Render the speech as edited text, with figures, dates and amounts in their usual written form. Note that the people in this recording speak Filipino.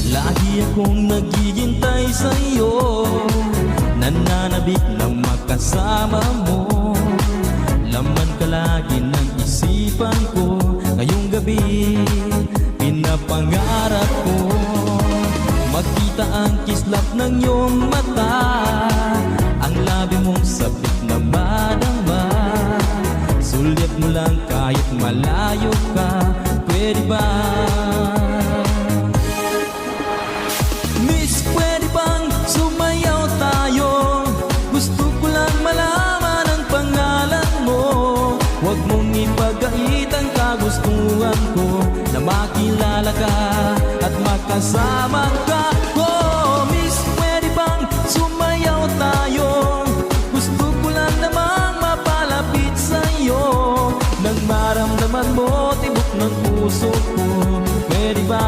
Lagi akong naghihintay sa'yo, nananabik na makasama mo. Laman ka lagi ng isipan ko, ngayong gabi pinapangarap ko. Magkita ang kislap ng iyong mata, ang labi mong sabik na madama. Sulit mo lang kahit malayo ka, pwede ba? Miss, pwede bang sumayaw tayo? Gusto ko lang malaman ang pangalan mo. Huwag mong ipagait ang kagustuhan ko, na makilala ka at makasama ka. Oh, Miss, pwede bang sumayaw tayo? Gusto ko lang namang mapalapit sa'yo, nang maramdaman mo tibok ng puso ko, pwede ba?